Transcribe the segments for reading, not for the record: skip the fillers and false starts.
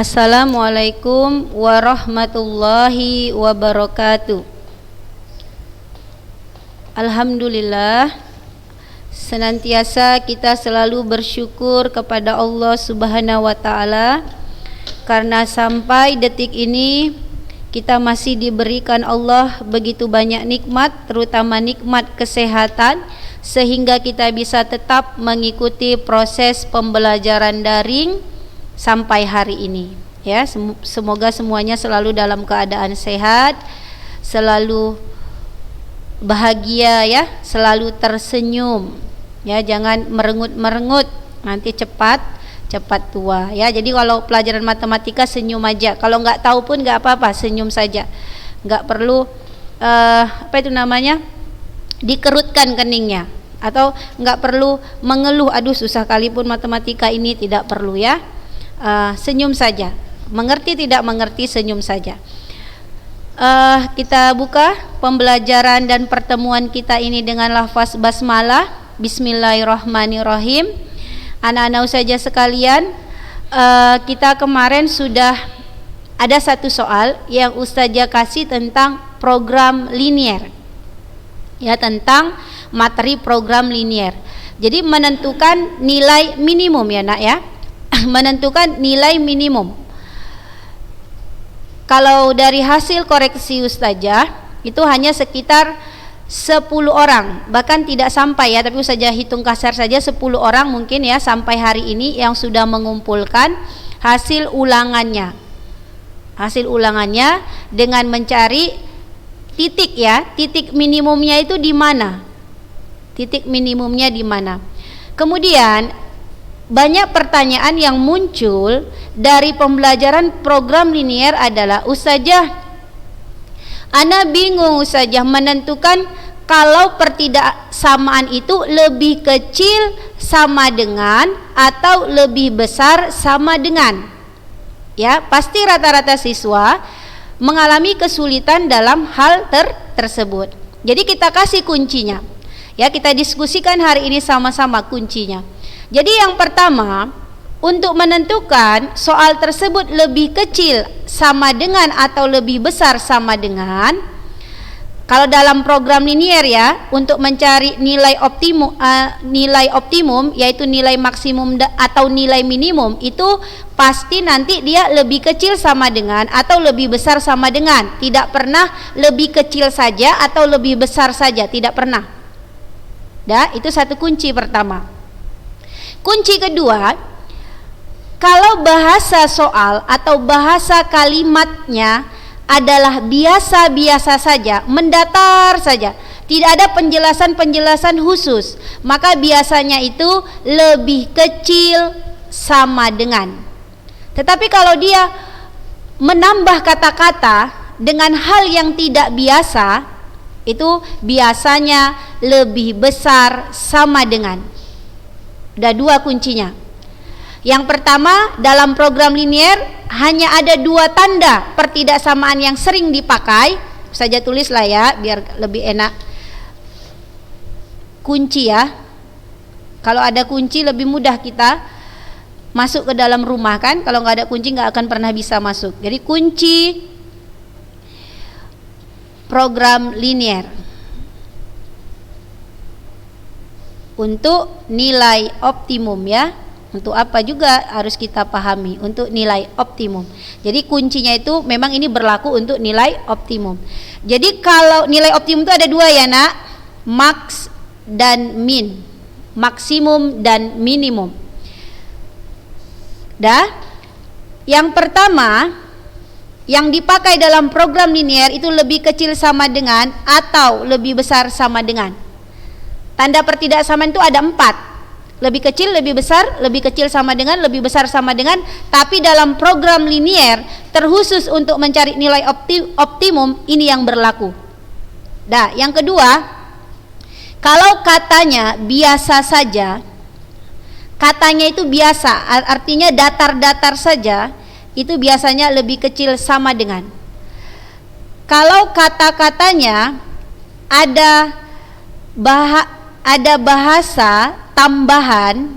Assalamualaikum warahmatullahi wabarakatuh. Alhamdulillah, senantiasa kita selalu bersyukur kepada Allah Subhanahu wa taala karena sampai detik ini kita masih diberikan Allah begitu banyak nikmat, terutama nikmat kesehatan, sehingga kita bisa tetap mengikuti proses pembelajaran daring sampai hari ini. Ya, semoga semuanya selalu dalam keadaan sehat, selalu bahagia ya, selalu tersenyum. Ya, jangan merengut-merengut, nanti cepat tua ya. Jadi kalau pelajaran matematika senyum aja. Kalau nggak tahu pun nggak apa-apa, senyum saja. Nggak perlu dikerutkan keningnya, atau nggak perlu mengeluh, aduh susah kali pun matematika ini, tidak perlu ya. Senyum saja, mengerti tidak mengerti senyum saja. Kita buka pembelajaran dan pertemuan kita ini dengan lafaz basmalah. Bismillahirrahmanirrahim. Anak-anak saja sekalian, kita kemarin sudah ada satu soal yang Ustazah kasih tentang program linier, ya, tentang materi program linier. Jadi menentukan nilai minimum ya nak ya, menentukan nilai minimum. Kalau dari hasil koreksi Ustazah itu hanya sekitar 10 orang, bahkan tidak sampai ya, tapi Ustazah hitung kasar saja 10 orang mungkin ya sampai hari ini yang sudah mengumpulkan hasil ulangannya. Hasil ulangannya dengan mencari titik ya, titik minimumnya itu di mana? Titik minimumnya di mana? Kemudian banyak pertanyaan yang muncul dari pembelajaran program linier adalah, Ustazah, ana bingung Ustazah menentukan kalau pertidaksamaan itu lebih kecil sama dengan atau lebih besar sama dengan. Ya, pasti rata-rata siswa mengalami kesulitan dalam hal tersebut. Jadi kita kasih kuncinya. Ya, kita diskusikan hari ini sama-sama kuncinya. Jadi yang pertama, untuk menentukan soal tersebut lebih kecil sama dengan atau lebih besar sama dengan, kalau dalam program linier ya, untuk mencari nilai optimum yaitu nilai maksimum atau nilai minimum, itu pasti nanti dia lebih kecil sama dengan atau lebih besar sama dengan. Tidak pernah lebih kecil saja atau lebih besar saja, tidak pernah. Itu satu kunci pertama. Kunci kedua, kalau bahasa soal atau bahasa kalimatnya adalah biasa-biasa saja, mendatar saja, tidak ada penjelasan-penjelasan khusus, maka biasanya itu lebih kecil sama dengan. Tetapi kalau dia menambah kata-kata dengan hal yang tidak biasa, itu biasanya lebih besar sama dengan. Ada dua kuncinya. Yang pertama, dalam program linier hanya ada dua tanda pertidaksamaan yang sering dipakai. Saja tulislah ya biar lebih enak. Kunci ya. Kalau ada kunci lebih mudah kita masuk ke dalam rumah kan. Kalau nggak ada kunci nggak akan pernah bisa masuk. Jadi kunci program linier untuk nilai optimum ya. Untuk apa juga harus kita pahami, untuk nilai optimum. Jadi kuncinya itu memang ini berlaku untuk nilai optimum. Jadi kalau nilai optimum itu ada dua ya nak, max dan min, maksimum dan minimum. Yang pertama yang dipakai dalam program linier itu lebih kecil sama dengan atau lebih besar sama dengan. Tanda pertidaksamaan itu ada 4. Lebih kecil, lebih besar, lebih kecil sama dengan, lebih besar sama dengan. Tapi dalam program linier terkhusus untuk mencari nilai optimum, ini yang berlaku. Yang kedua, kalau katanya biasa saja, katanya itu biasa, artinya datar-datar saja, itu biasanya lebih kecil sama dengan. Kalau kata-katanya ada bahasa tambahan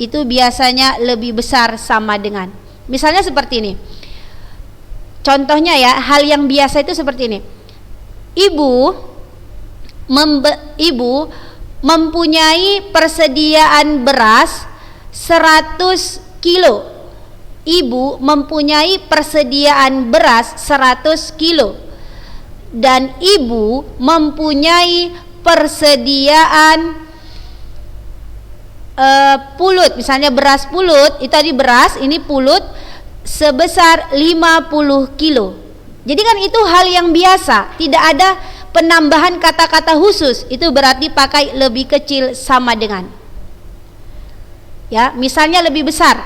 itu biasanya lebih besar sama dengan. Misalnya seperti ini. Contohnya ya, hal yang biasa itu seperti ini. Ibu mempunyai persediaan beras 100 kilo. Ibu mempunyai persediaan beras 100 kilo. Dan ibu mempunyai persediaan pulut, misalnya beras pulut, itu tadi beras, ini pulut sebesar 50 kilo. Jadi kan itu hal yang biasa, tidak ada penambahan kata-kata khusus. Itu berarti pakai lebih kecil sama dengan. Ya, misalnya lebih besar.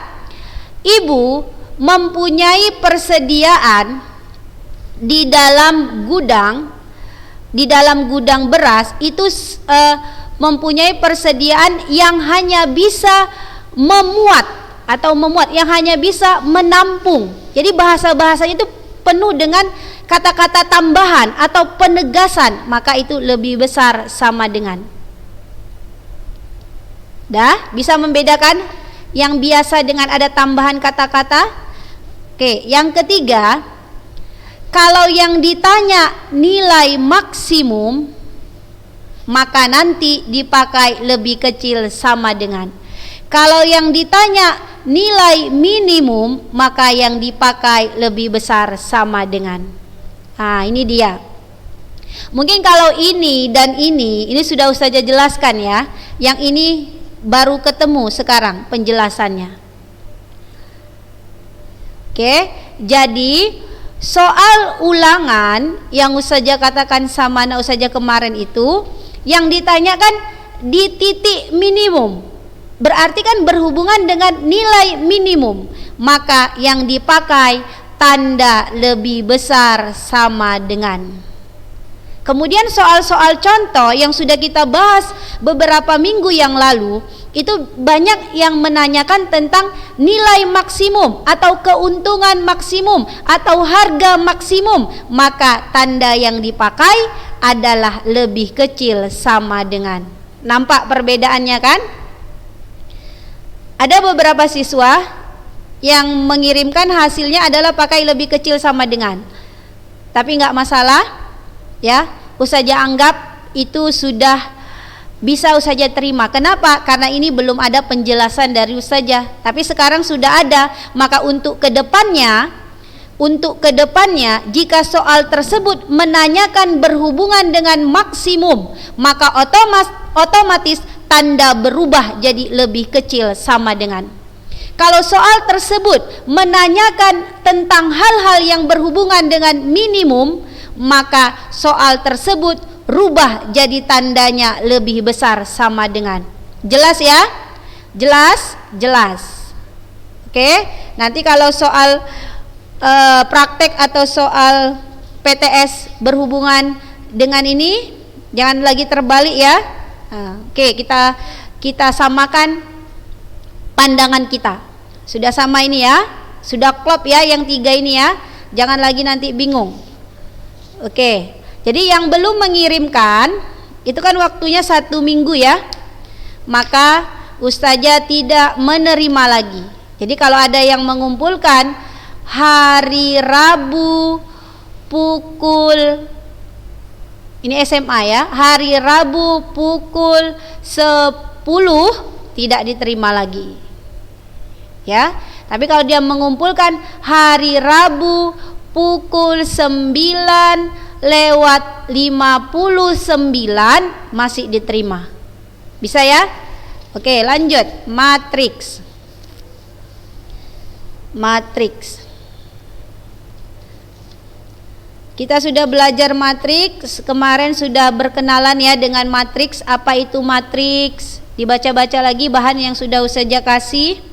Ibu mempunyai persediaan di dalam gudang beras itu mempunyai persediaan yang hanya bisa memuat, yang hanya bisa menampung. Jadi bahasa-bahasanya itu penuh dengan kata-kata tambahan atau penegasan, maka itu lebih besar sama dengan. Dah, bisa membedakan yang biasa dengan ada tambahan kata-kata. Oke, yang ketiga, kalau yang ditanya nilai maksimum, maka nanti dipakai lebih kecil sama dengan. Kalau yang ditanya nilai minimum, maka yang dipakai lebih besar sama dengan. Nah, ini dia. Mungkin kalau ini dan ini sudah Ustazah jelaskan ya. Yang ini baru ketemu sekarang penjelasannya. Oke, jadi soal ulangan yang Ustazah katakan sama anak Ustazah kemarin itu, yang ditanyakan di titik minimum, berarti kan berhubungan dengan nilai minimum, maka yang dipakai tanda lebih besar sama dengan. Kemudian soal-soal contoh yang sudah kita bahas beberapa minggu yang lalu, itu banyak yang menanyakan tentang nilai maksimum atau keuntungan maksimum atau harga maksimum, maka tanda yang dipakai adalah lebih kecil sama dengan. Nampak perbedaannya kan? Ada beberapa siswa yang mengirimkan hasilnya adalah pakai lebih kecil sama dengan, tapi nggak masalah ya, Ustazah anggap itu sudah bisa Ustazah terima. Kenapa? Karena ini belum ada penjelasan dari Ustazah, tapi sekarang sudah ada. Maka untuk kedepannya jika soal tersebut menanyakan berhubungan dengan maksimum, maka otomatis tanda berubah jadi lebih kecil sama dengan. Kalau soal tersebut menanyakan tentang hal-hal yang berhubungan dengan minimum, maka soal tersebut rubah jadi tandanya lebih besar sama dengan. Jelas ya? Jelas. Oke, nanti kalau soal praktek atau soal PTS berhubungan dengan ini, jangan lagi terbalik ya. Oke, kita samakan pandangan kita. Sudah sama ini ya, sudah klop ya yang tiga ini ya, jangan lagi nanti bingung. Oke, jadi yang belum mengirimkan itu kan waktunya 1 minggu ya, maka Ustazah tidak menerima lagi. Jadi kalau ada yang mengumpulkan hari Rabu pukul, ini SMA ya, hari Rabu pukul 10 tidak diterima lagi ya. Tapi kalau dia mengumpulkan hari Rabu pukul 9:59 masih diterima. Bisa ya? Oke, lanjut. Matriks. Kita sudah belajar matriks, kemarin sudah berkenalan ya dengan matriks. Apa itu matriks? Dibaca-baca lagi bahan yang sudah Ustazah kasih.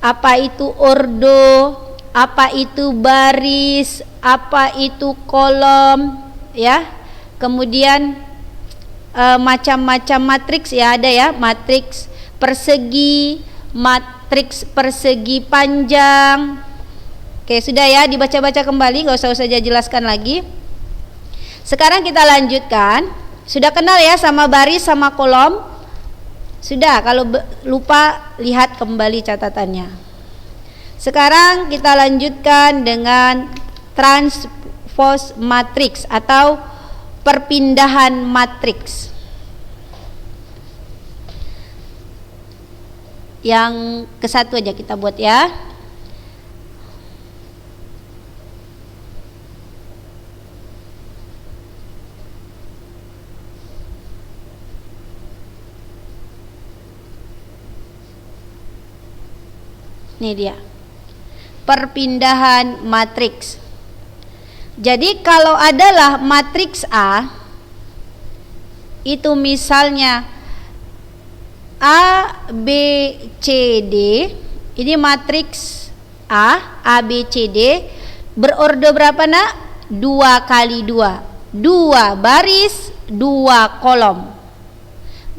Apa itu ordo? Apa itu baris, apa itu kolom ya. Kemudian macam-macam matriks ya, ada ya, matriks persegi, matriks persegi panjang. Oke, sudah ya, dibaca-baca kembali, gak usah Ustazah jelaskan lagi. Sekarang kita lanjutkan. Sudah kenal ya sama baris sama kolom? Sudah, kalau lupa lihat kembali catatannya. Sekarang kita lanjutkan dengan transpose matriks atau perpindahan matriks. Yang ke satu aja kita buat ya. Ini dia. Perpindahan matriks. Jadi kalau adalah matriks A, itu misalnya A, B, C, D. Ini matriks A, B, C, D. Berordo berapa nak? 2 kali 2. 2 baris, 2 kolom.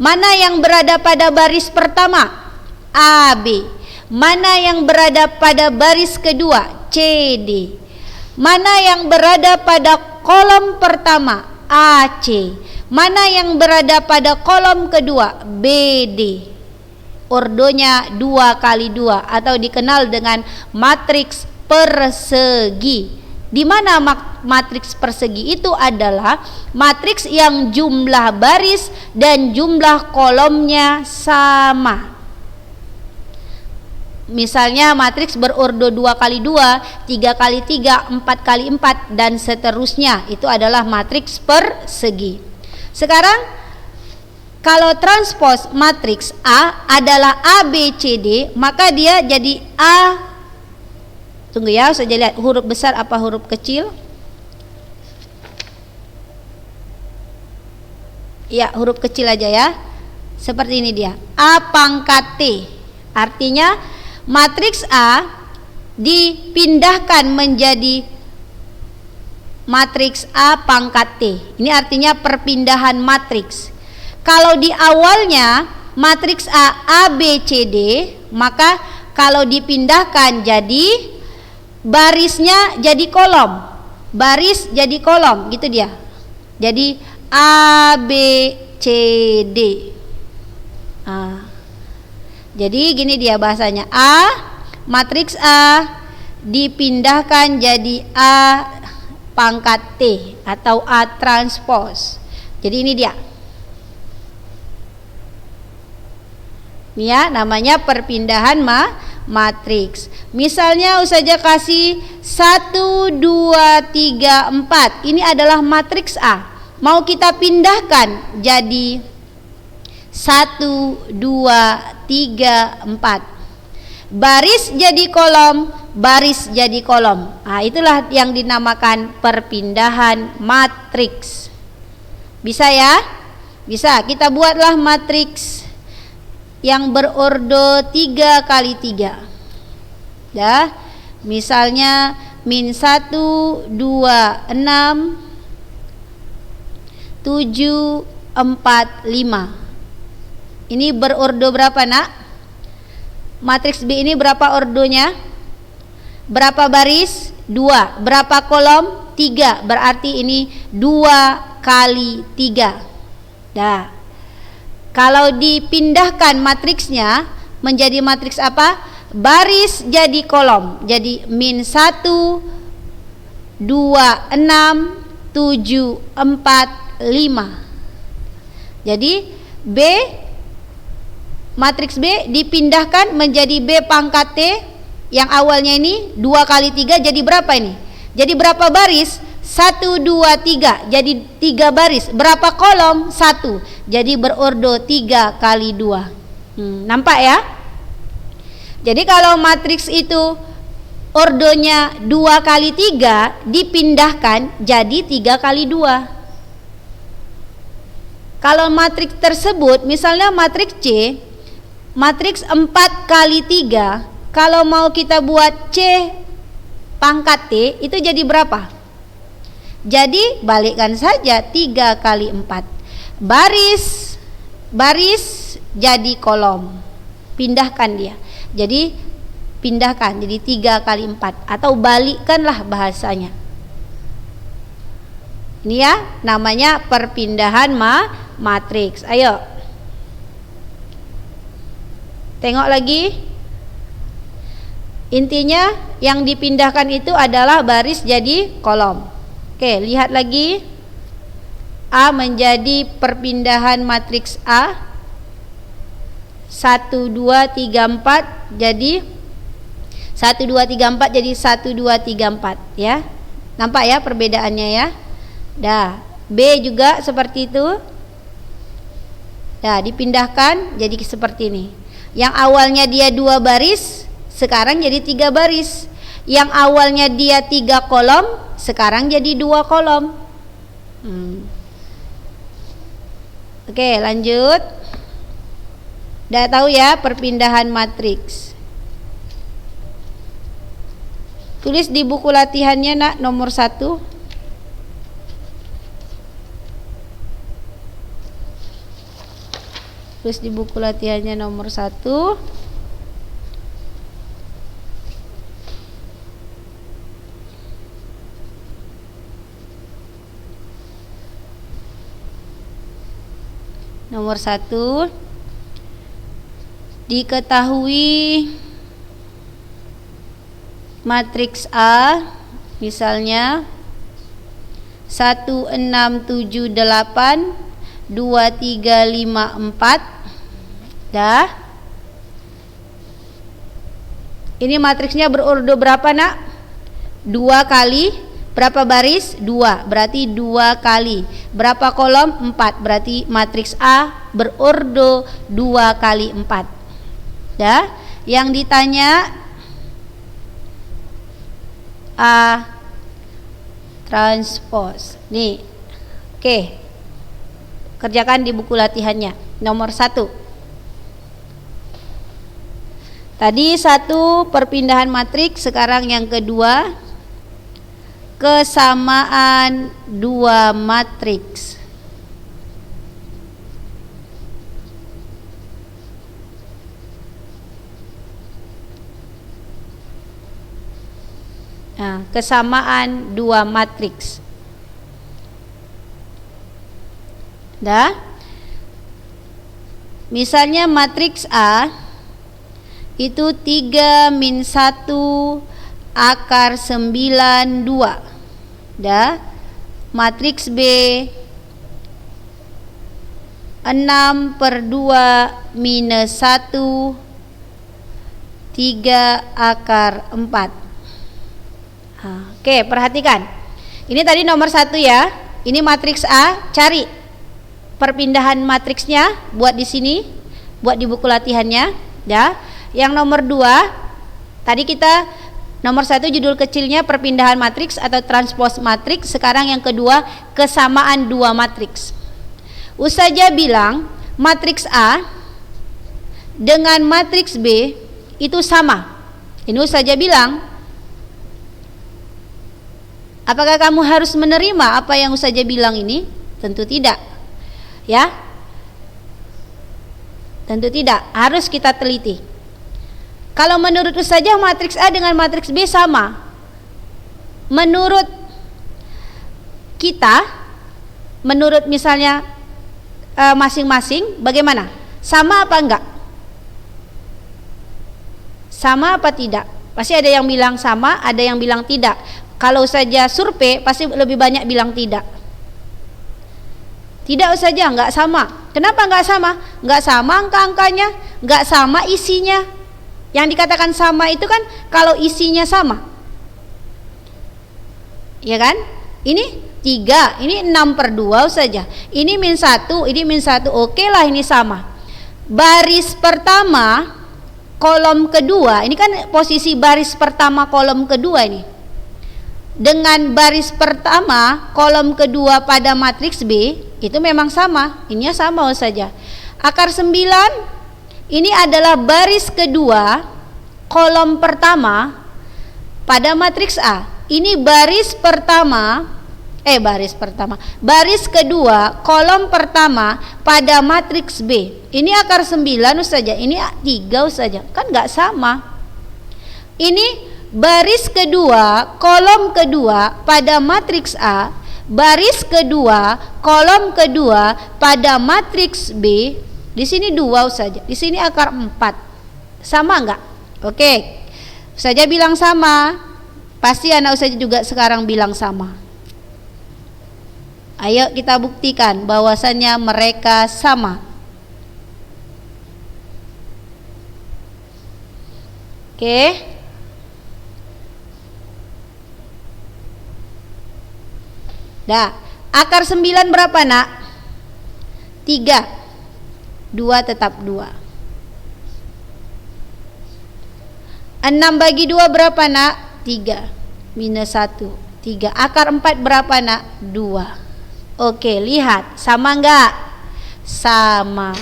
Mana yang berada pada baris pertama? A, B. Mana yang berada pada baris kedua? C, D. Mana yang berada pada kolom pertama? A, C. Mana yang berada pada kolom kedua? B, D. Ordonya 2 kali 2 atau dikenal dengan matriks persegi. Di mana matriks persegi itu adalah matriks yang jumlah baris dan jumlah kolomnya sama. Misalnya matriks berordo 2 kali 2, 3 kali 3, 4 kali 4 dan seterusnya. Itu adalah matriks persegi. Sekarang kalau transpose matriks A adalah A, B, C, D, maka dia jadi A. Tunggu ya, saya lihat huruf besar apa huruf kecil. Ya, huruf kecil aja ya. Seperti ini dia. A pangkat T. Artinya matriks A dipindahkan menjadi matriks A pangkat T. Ini artinya perpindahan matriks. Kalau di awalnya matriks A, B, C, D, maka kalau dipindahkan jadi barisnya jadi kolom. Baris jadi kolom, gitu dia. Jadi A, B, C, D. Jadi gini dia bahasanya. Matriks A dipindahkan jadi A pangkat T atau A transpose. Jadi ini dia. Ini ya namanya perpindahan matriks. Misalnya Ustazah kasih 1, 2, 3, 4. Ini adalah matriks A. Mau kita pindahkan jadi 1, 2, 3, 4. Baris jadi kolom, baris jadi kolom. Itulah yang dinamakan perpindahan matriks. Bisa ya? Bisa. Kita buatlah matriks yang berordo 3 kali 3. Ya. Misalnya min 1, 2, 6, 7, 4, 5. Ini berordo berapa nak? Matriks B ini berapa ordonya? Berapa baris? 2. Berapa kolom? 3. Berarti ini 2 kali 3. Dah. Kalau dipindahkan matriksnya menjadi matriks apa? Baris jadi kolom. Jadi min 1, 2, 6, 7, 4, 5. Jadi B, matriks B dipindahkan menjadi B pangkat T yang awalnya ini 2 kali 3 jadi berapa ini? Jadi berapa baris? 1, 2, 3 jadi 3 baris. Berapa kolom? 1. Jadi berordo 3 kali 2. Nampak ya? Jadi kalau matriks itu ordonya 2 kali 3 dipindahkan jadi 3 kali 2. Kalau matriks tersebut misalnya matriks C, matriks 4 kali 3, kalau mau kita buat C pangkat T itu jadi berapa? Jadi balikkan saja 3 kali 4. Baris jadi kolom. Pindahkan dia. Jadi pindahkan jadi 3 kali 4 atau balikkanlah bahasanya. Ini ya namanya perpindahan matriks. Ayo. Tengok lagi. Intinya yang dipindahkan itu adalah baris jadi kolom. Oke, lihat lagi. A menjadi perpindahan matriks A. 1 2 3 4 jadi 1 2 3 4 jadi 1 2 3 4 ya. Nampak ya perbedaannya ya. Dah, B juga seperti itu. Dah, dipindahkan jadi seperti ini. Yang awalnya dia 2 baris, sekarang jadi 3 baris. Yang awalnya dia 3 kolom, sekarang jadi 2 kolom. Oke, lanjut. Udah tahu ya perpindahan matriks. Tulis di buku latihannya nak, nomor 1. Tulis di buku latihannya nomor 1. Nomor 1. Diketahui matriks A misalnya 1 6 7 8 2 3 5 4. Dah. Ini matriksnya berurut berapa nak? 2 kali berapa baris? 2, berarti 2 kali. Berapa kolom? 4, berarti matriks A berurut 2 kali 4. Dah. Yang ditanya A transpose. Nih. Oke. Kerjakan di buku latihannya. Nomor 1. Tadi 1 perpindahan matriks, sekarang yang kedua kesamaan 2 matriks. Nah, kesamaan 2 matriks. Dah. Misalnya matriks A itu 3 min 1 akar 9 2. Dah. Matriks B 6/2 minus 1 3 akar 4. Oke, perhatikan. Ini tadi nomor 1 ya. Ini matriks A, cari perpindahan matriksnya, buat di sini, buat di buku latihannya, ya. Yang nomor 2, tadi kita nomor 1 judul kecilnya perpindahan matriks atau transpose matriks. Sekarang yang kedua kesamaan 2 matriks. Ustazah bilang matriks A dengan matriks B itu sama. Ini Ustazah bilang. Apakah kamu harus menerima apa yang Ustazah bilang ini? Tentu tidak. Ya, tentu tidak, harus kita teliti. Kalau menurut Ustazah matriks A dengan matriks B sama, menurut kita, menurut misalnya masing-masing bagaimana? Sama apa enggak? Sama apa tidak? Pasti ada yang bilang sama, ada yang bilang tidak. Kalau Ustazah survei pasti lebih banyak bilang tidak. Tidak Ustazah, enggak sama. Kenapa enggak sama? Enggak sama angka-angkanya, enggak sama isinya. Yang dikatakan sama itu kan kalau isinya sama. Ya kan? Ini 3, ini 6/2 Ustazah. Ini min 1, ini min 1. Oke lah ini sama. Baris pertama, kolom kedua, ini kan posisi baris pertama kolom kedua ini. Dengan baris pertama kolom kedua pada matriks B itu memang sama, ininya sama saja. Akar 9 ini adalah baris kedua kolom pertama pada matriks A. Ini baris kedua kolom pertama pada matriks B. Ini akar 9 saja, ini 3 saja, kan nggak sama. Ini baris kedua kolom kedua pada matriks A, baris kedua kolom kedua pada matriks B. Di sini 2 saja, di sini akar 4. Sama enggak? Oke. Ustazah bilang sama. Pasti anak ustazah juga sekarang bilang sama. Ayo kita buktikan bahwasannya mereka sama. Oke. Dah, akar 9 berapa nak? 3. 2 tetap 2. 6 bagi 2 berapa nak? 3. Minus 1. 3. Akar 4 berapa nak? 2. Oke, lihat. Sama enggak? Sama.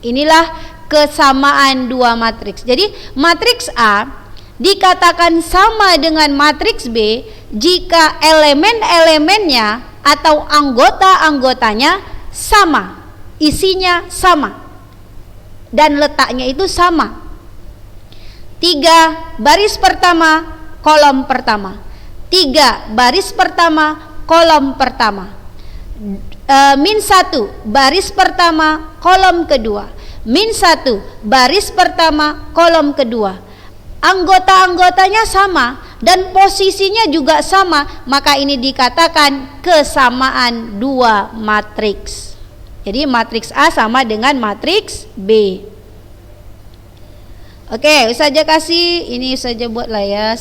Inilah kesamaan dua matriks. Jadi matriks A dikatakan sama dengan matriks B jika elemen-elemennya atau anggota-anggotanya sama, isinya sama, dan letaknya itu sama. 3 baris pertama, kolom pertama. 3 baris pertama, kolom pertama. Min 1 baris pertama, kolom kedua. Min 1 baris pertama, kolom kedua. Anggota-anggotanya sama dan posisinya juga sama, maka ini dikatakan kesamaan dua matriks. Jadi matriks A sama dengan matriks B. Oke, Ustazah kasih ini saja buatlah ya.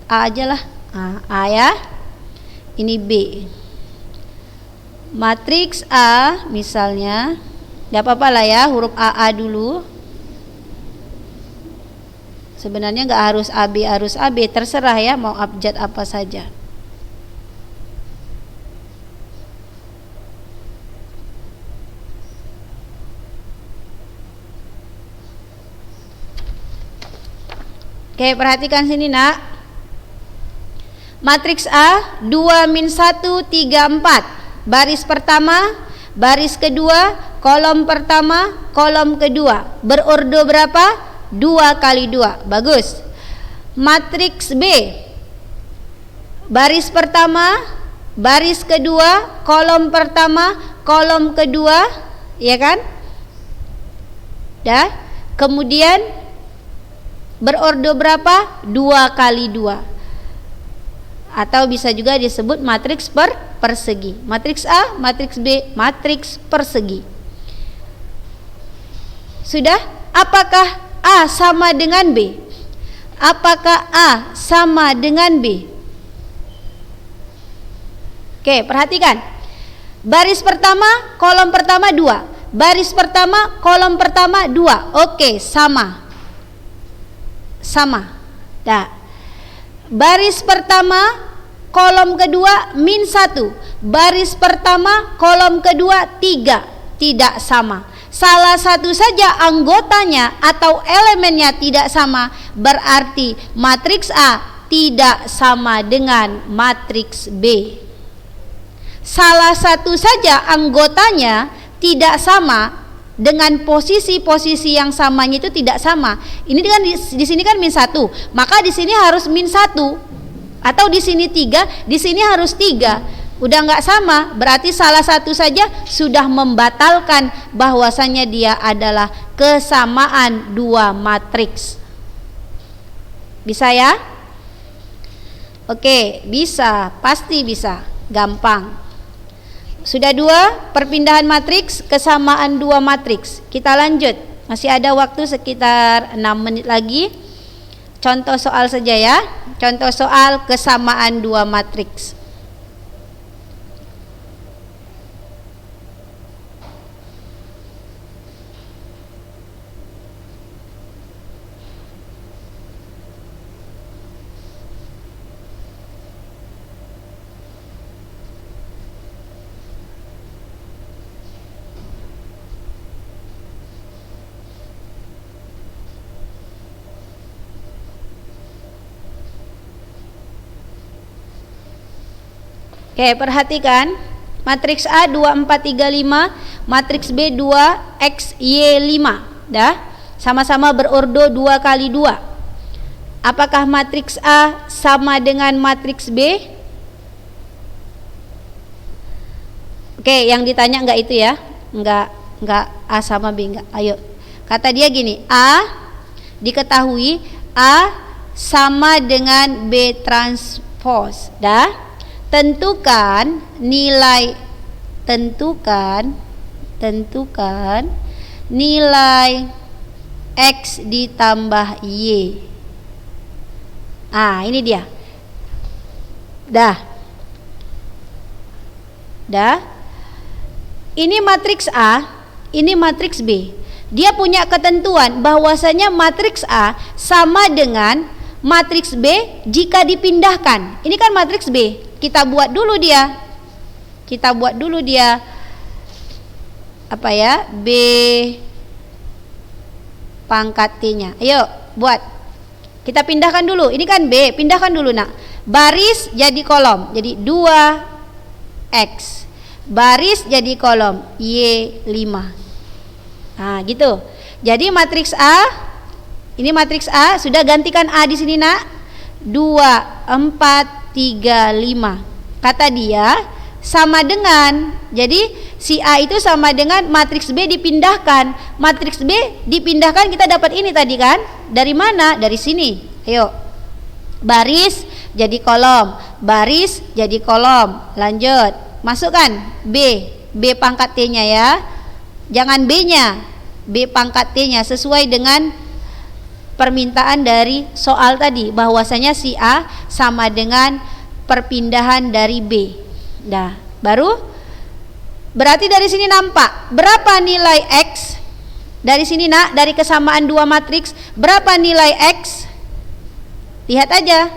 A aja lah. A ya. Ini B. Matriks A misalnya, enggak apa-apa lah ya, huruf AA dulu. Sebenarnya nggak harus AB, terserah ya, mau abjad apa saja. Oke, perhatikan sini nak. Matriks A 2 min 1 3 4. Baris pertama, baris kedua, kolom pertama, kolom kedua. Berordo berapa? 2 kali 2. Bagus. Matriks B, baris pertama, baris kedua, kolom pertama, kolom kedua, ya kan? Dah. Kemudian berordo berapa? 2 kali 2. Atau bisa juga disebut matriks persegi. Matriks A, matriks B, matriks persegi. Sudah? Apakah A sama dengan B? Apakah A sama dengan B? Oke, perhatikan. Baris pertama, kolom pertama 2. Baris pertama, kolom pertama 2. Oke, sama. Sama. Dah. Baris pertama, kolom kedua min 1. Baris pertama, kolom kedua 3. Tidak sama. Salah satu saja anggotanya atau elemennya tidak sama, berarti matriks A tidak sama dengan matriks B. Salah satu saja anggotanya tidak sama dengan posisi-posisi yang samanya itu tidak sama. Ini kan di sini kan min 1, maka di sini harus min 1. Atau di sini 3, di sini harus 3. Udah nggak sama, berarti salah satu saja sudah membatalkan bahwasannya dia adalah kesamaan dua matriks. Bisa ya? Oke, bisa, pasti bisa, gampang. Sudah 2 perpindahan matriks, kesamaan 2 matriks. Kita lanjut, masih ada waktu sekitar 6 menit lagi. Contoh soal saja ya. Contoh soal kesamaan 2 matriks. Oke, perhatikan. Matriks A 2, 4, 3, 5. Matriks B 2, X, Y, 5. Dah, sama-sama berordo 2 kali 2. Apakah matriks A sama dengan matriks B? Oke, yang ditanya enggak itu ya? Enggak A sama B enggak. Ayo. Kata dia gini, A diketahui A sama dengan B transpose. Dah. Tentukan nilai X ditambah Y. Ini dia. Dah. Ini matriks A, ini matriks B. Dia punya ketentuan bahwasanya matriks A sama dengan matriks B jika dipindahkan. Ini kan matriks B. Kita buat dulu dia. Apa ya? B pangkat T-nya. Ayo, buat. Kita pindahkan dulu. Ini kan B, pindahkan dulu nak. Baris jadi kolom. Jadi 2X. Baris jadi kolom Y5. Gitu. Jadi matriks A, ini matriks A, sudah gantikan A di sini nak. 2, 4, 3, 5. Kata dia sama dengan, jadi si A itu sama dengan matriks B dipindahkan. Matriks B dipindahkan, kita dapat ini tadi kan? Dari mana? Dari sini. Ayo. Baris jadi kolom, baris jadi kolom. Lanjut. Masukkan B pangkat T-nya ya. Jangan B-nya, B pangkat T-nya sesuai dengan permintaan dari soal tadi, bahwasanya si A sama dengan perpindahan dari B. Dah, baru berarti dari sini nampak berapa nilai X. Dari sini nak, dari kesamaan dua matriks, berapa nilai X? Lihat aja.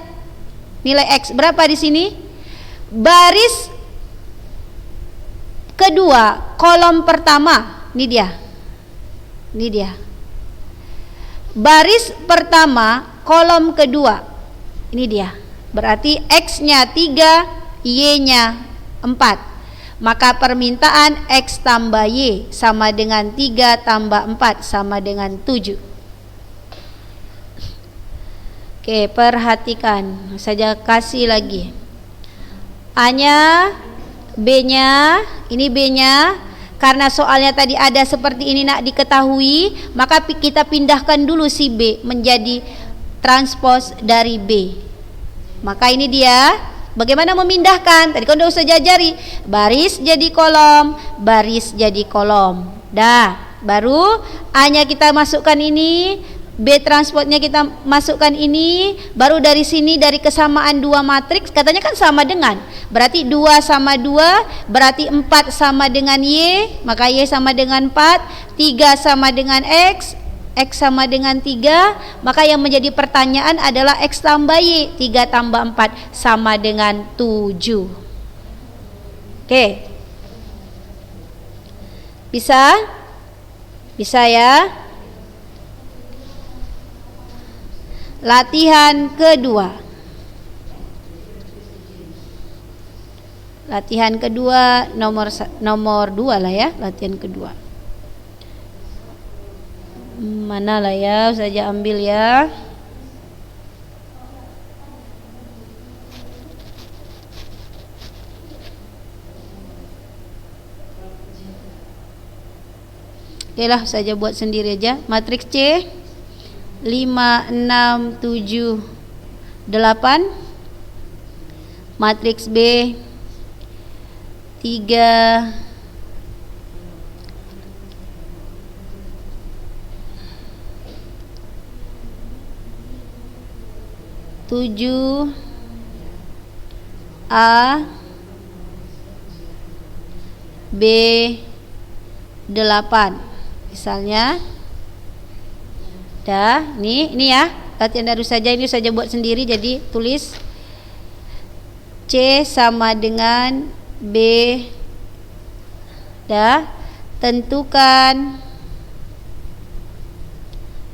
Nilai X berapa di sini? Baris kedua, kolom pertama. Ini dia. Baris pertama, kolom kedua. Ini dia. Berarti X-nya 3, Y-nya 4. Maka permintaan X tambah Y sama dengan 3 tambah 4 sama dengan 7. Oke, perhatikan. Saya kasih lagi. A-nya, B-nya, ini B-nya. Karena soalnya tadi ada seperti ini nak diketahui, maka kita pindahkan dulu si B menjadi transpose dari B. Maka ini dia. Bagaimana memindahkan? Tadi kan udah usah jajari. Baris jadi kolom, baris jadi kolom. Dah, baru A-nya kita masukkan ini, B transportnya kita masukkan ini, baru dari sini dari kesamaan dua matriks, katanya kan sama dengan. Berarti 2 sama 2, berarti 4 sama dengan Y, maka Y sama dengan 4, 3 sama dengan X sama dengan 3, maka yang menjadi pertanyaan adalah X tambah Y, 3 tambah 4 sama dengan 7. Oke. Bisa? Bisa ya? Latihan kedua. Latihan kedua nomor 2 lah ya, latihan kedua. Mana lah ya, saja ambil ya. Oke lah, saja buat sendiri aja. Matriks C 5, 6, 7, 8. Matriks B 3, 7, A, B, 8. Misalnya, dah, ini ya, latihan baru saja, ini saja buat sendiri, jadi tulis C sama dengan B, dah, tentukan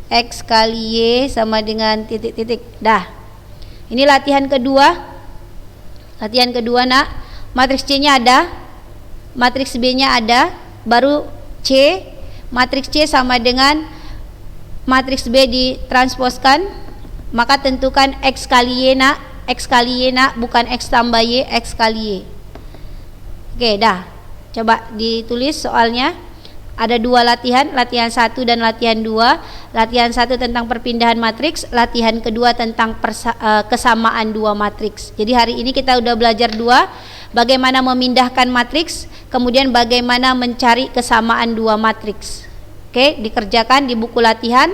X kali Y sama dengan titik-titik, dah. Ini latihan kedua. Latihan kedua nak. Matriks C-nya ada, matriks B-nya ada, baru C. Matriks C sama dengan matriks B ditranspozkan, maka tentukan X kali Y nak. X kali Y nak, bukan X tambah Y, X kali Y. Oke, dah. Coba ditulis soalnya. Ada 2 latihan, latihan 1 dan latihan 2. Latihan 1 tentang perpindahan matriks, latihan kedua tentang kesamaan 2 matriks. Jadi hari ini kita udah belajar 2, bagaimana memindahkan matriks, kemudian bagaimana mencari kesamaan 2 matriks. Oke, dikerjakan di buku latihan.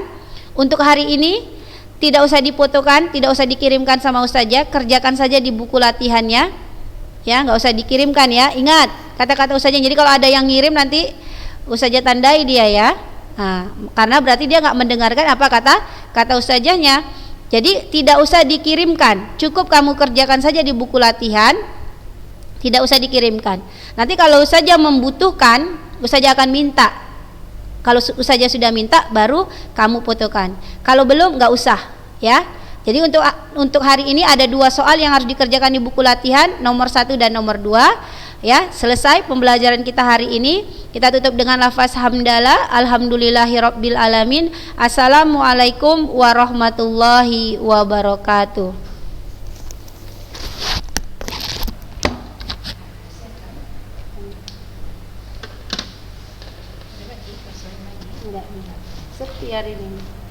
Untuk hari ini tidak usah difotokan, tidak usah dikirimkan sama ustazah, kerjakan saja di buku latihannya. Ya, nggak usah dikirimkan ya. Ingat kata-kata ustazah. Jadi kalau ada yang ngirim nanti ustazah tandai dia ya. Nah, karena berarti dia nggak mendengarkan apa kata ustazahnya. Jadi tidak usah dikirimkan, cukup kamu kerjakan saja di buku latihan, tidak usah dikirimkan. Nanti kalau ustazah membutuhkan, ustazah akan minta. Kalau ustazah sudah minta, baru kamu fotokan. Kalau belum, nggak usah ya. Jadi untuk hari ini ada 2 soal yang harus dikerjakan di buku latihan, nomor 1 dan nomor 2. Ya, selesai pembelajaran kita hari ini. Kita tutup dengan lafaz hamdalah, alhamdulillahirabbil alamin. Assalamualaikum warahmatullahi wabarakatuh. Seperti hari ini.